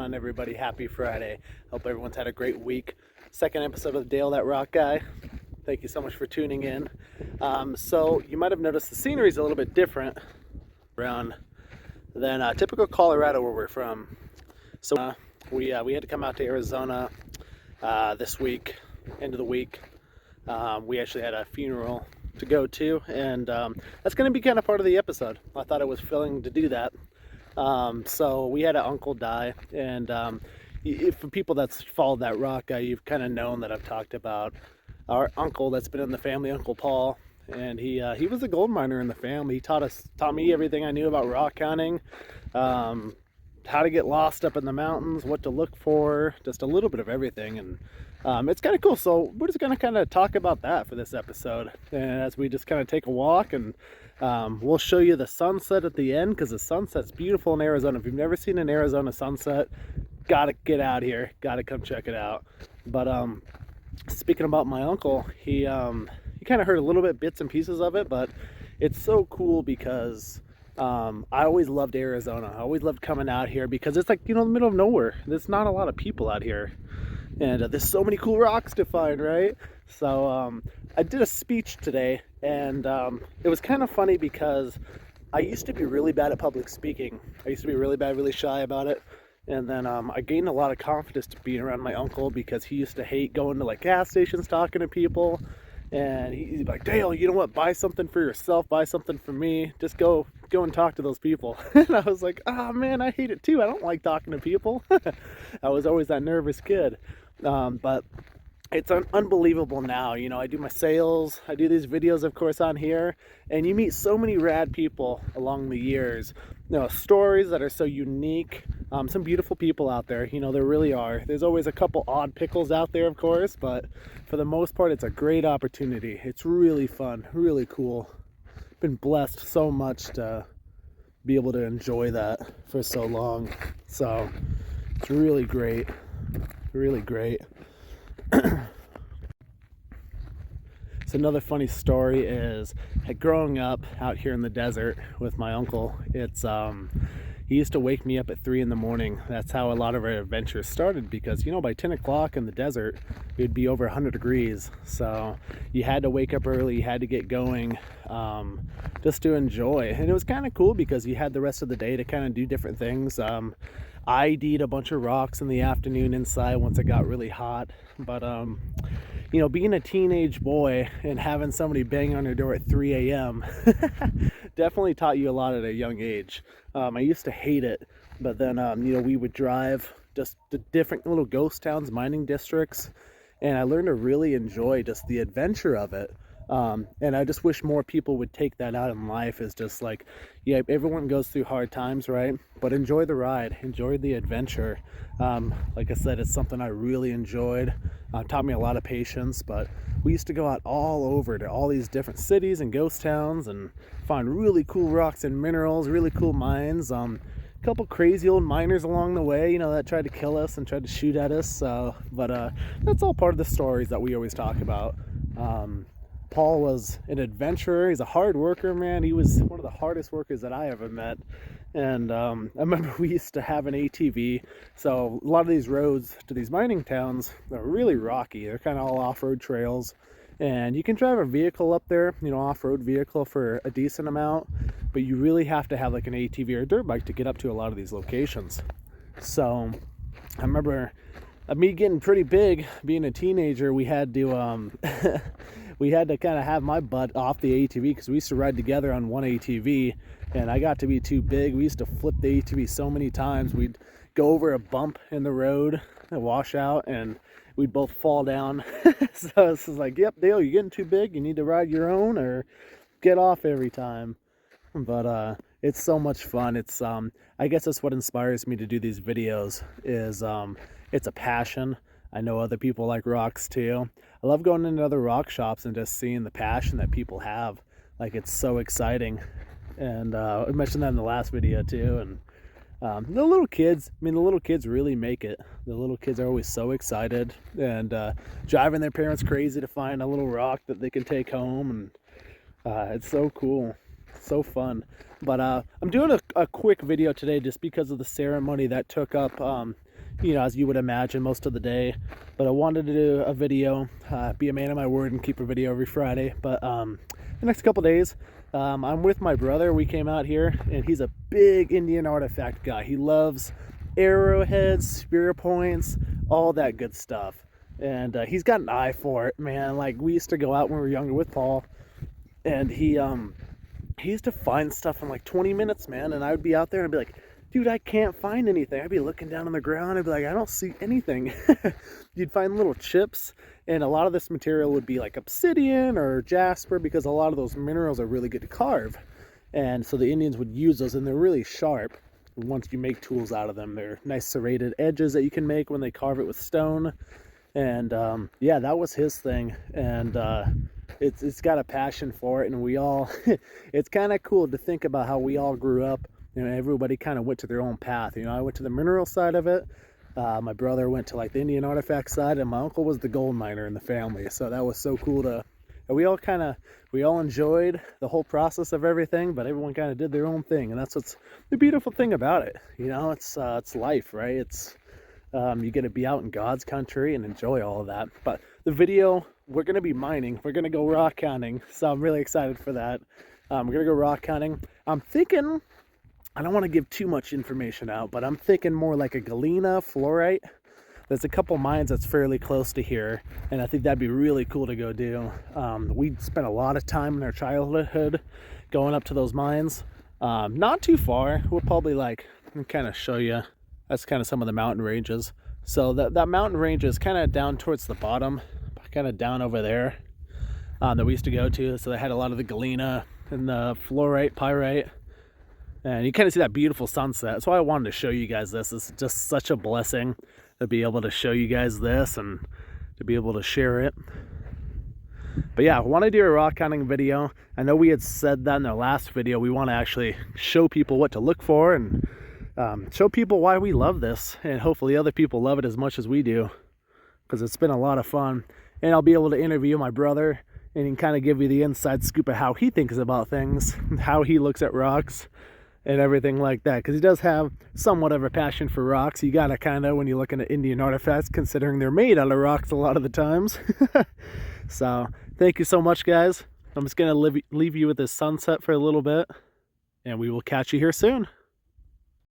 on, everybody? Happy Friday. Hope everyone's had a great week. Second episode of Dale That Rock Guy. Thank you so much for tuning in. So you might have noticed the scenery is a little bit different around than typical Colorado where we're from. So we had to come out to Arizona this week, end of the week. We actually had a funeral to go to, and that's going to be kind of part of the episode. I thought it was fitting to do that. So we had an uncle die, and for people that's followed That Rock Guy, you've kind of known that I've talked about our uncle that's been in the family, Uncle Paul, and he was a gold miner in the family. He taught me everything I knew about rock hunting, how to get lost up in the mountains, what to look for, just a little bit of everything. And it's kind of cool. So we're just going to kind of talk about that for this episode, and as we just kind of take a walk, and we'll show you the sunset at the end, because the sunset's beautiful in Arizona. If you've never seen an Arizona sunset, gotta get out here, gotta come check it out. But speaking about my uncle, he kind of heard a little bit bits and pieces of it, but it's so cool because I always loved Arizona. I always loved coming out here because it's like, you know, the middle of nowhere. There's not a lot of people out here, and there's so many cool rocks to find, right? So I did a speech today, and it was kind of funny because I used to be really bad at public speaking. I used to be really bad, really shy about it. And then I gained a lot of confidence to being around my uncle, because he used to hate going to like gas stations talking to people. And he'd be like, Dale, you know what? Buy something for yourself, buy something for me. Just go and talk to those people. And I was like, oh man, I hate it too. I don't like talking to people. I was always that nervous kid. But it's unbelievable now. You know, I do my sales, I do these videos, of course, on here, and you meet so many rad people along the years. You know, stories that are so unique. Some beautiful people out there, you know, there really are. There's always a couple odd pickles out there, of course, but for the most part, it's a great opportunity. It's really fun, really cool. Been blessed so much to be able to enjoy that for so long. So it's really great, really great. So another funny story is growing up out here in the desert with my uncle. He used to wake me up at 3 in the morning. That's how a lot of our adventures started, because, you know, by 10 o'clock in the desert, it would be over 100 degrees. So you had to wake up early, you had to get going, just to enjoy. And it was kind of cool because you had the rest of the day to kind of do different things. I'd eat a bunch of rocks in the afternoon inside once it got really hot. But, you know, being a teenage boy and having somebody bang on your door at 3 a.m. definitely taught you a lot at a young age. I used to hate it, but then, you know, we would drive just to different little ghost towns, mining districts, and I learned to really enjoy just the adventure of it. And I just wish more people would take that out in life, is just like, yeah, everyone goes through hard times, right? But enjoy the ride, enjoy the adventure. Like I said, it's something I really enjoyed. Taught me a lot of patience, but we used to go out all over to all these different cities and ghost towns and find really cool rocks and minerals, really cool mines. A couple crazy old miners along the way, you know, that tried to kill us and tried to shoot at us. But that's all part of the stories that we always talk about. Paul was an adventurer. He's a hard worker, man. He was one of the hardest workers that I ever met. And I remember we used to have an ATV. So a lot of these roads to these mining towns are really rocky. They're kind of all off-road trails. And you can drive a vehicle up there, you know, off-road vehicle for a decent amount. But you really have to have like an ATV or a dirt bike to get up to a lot of these locations. So I remember me getting pretty big, being a teenager. We had to we had to kind of have my butt off the ATV, because we used to ride together on one ATV, and I got to be too big. We used to flip the ATV so many times. We'd go over a bump in the road, a washout, and we'd both fall down. So it's like, yep, Dale, you're getting too big. You need to ride your own or get off every time. But it's so much fun. It's I guess that's what inspires me to do these videos, is it's a passion. I know other people like rocks too. I love going into other rock shops and just seeing the passion that people have. Like, it's so exciting. And I mentioned that in the last video too. And the little kids, I mean, the little kids really make it. The little kids are always so excited and driving their parents crazy to find a little rock that they can take home. And it's so cool, so fun. But I'm doing a quick video today just because of the ceremony that took up you know, as you would imagine, most of the day. But I wanted to do a video, be a man of my word and keep a video every Friday. But the next couple days, I'm with my brother. We came out here, and he's a big Indian artifact guy. He loves arrowheads, spear points, all that good stuff. And he's got an eye for it, man. Like, we used to go out when we were younger with Paul, and he used to find stuff in like 20 minutes, man. And I would be out there and be like, dude, I can't find anything. I'd be looking down on the ground. I'd be like, I don't see anything. You'd find little chips, and a lot of this material would be like obsidian or jasper, because a lot of those minerals are really good to carve. And so the Indians would use those, and they're really sharp once you make tools out of them. They're nice serrated edges that you can make when they carve it with stone. And yeah, that was his thing. And it's got a passion for it, and we all it's kind of cool to think about how we all grew up. You know, everybody kind of went to their own path. You know, I went to the mineral side of it. My brother went to like the Indian artifact side, and my uncle was the gold miner in the family. So that was so cool to, we all enjoyed the whole process of everything, but everyone kind of did their own thing. And that's what's the beautiful thing about it. You know, it's life, right? It's, you get to be out in God's country and enjoy all of that. But the video, we're going to be mining. We're going to go rock hunting. So I'm really excited for that. We're going to go rock hunting. I'm thinking, I don't want to give too much information out, but I'm thinking more like a galena, fluorite. There's a couple mines that's fairly close to here, and I think that'd be really cool to go do. We spent a lot of time in our childhood going up to those mines. Not too far. We'll probably like kind of show you. That's kind of some of the mountain ranges. So that mountain range is kind of down towards the bottom, kind of down over there, that we used to go to. So they had a lot of the galena and the fluorite, pyrite. And you kind of see that beautiful sunset. That's why I wanted to show you guys this. It's just such a blessing to be able to show you guys this and to be able to share it. But yeah, I want to do a rock hunting video. I know we had said that in our last video. We want to actually show people what to look for and show people why we love this. And hopefully other people love it as much as we do, because it's been a lot of fun. And I'll be able to interview my brother, and he can kind of give you the inside scoop of how he thinks about things, how he looks at rocks, and everything like that, because he does have somewhat of a passion for rocks. You gotta kind of, when you're looking at Indian artifacts, considering they're made out of rocks a lot of the times. So thank you so much, guys. I'm just gonna leave you with this sunset for a little bit, and we will catch you here soon.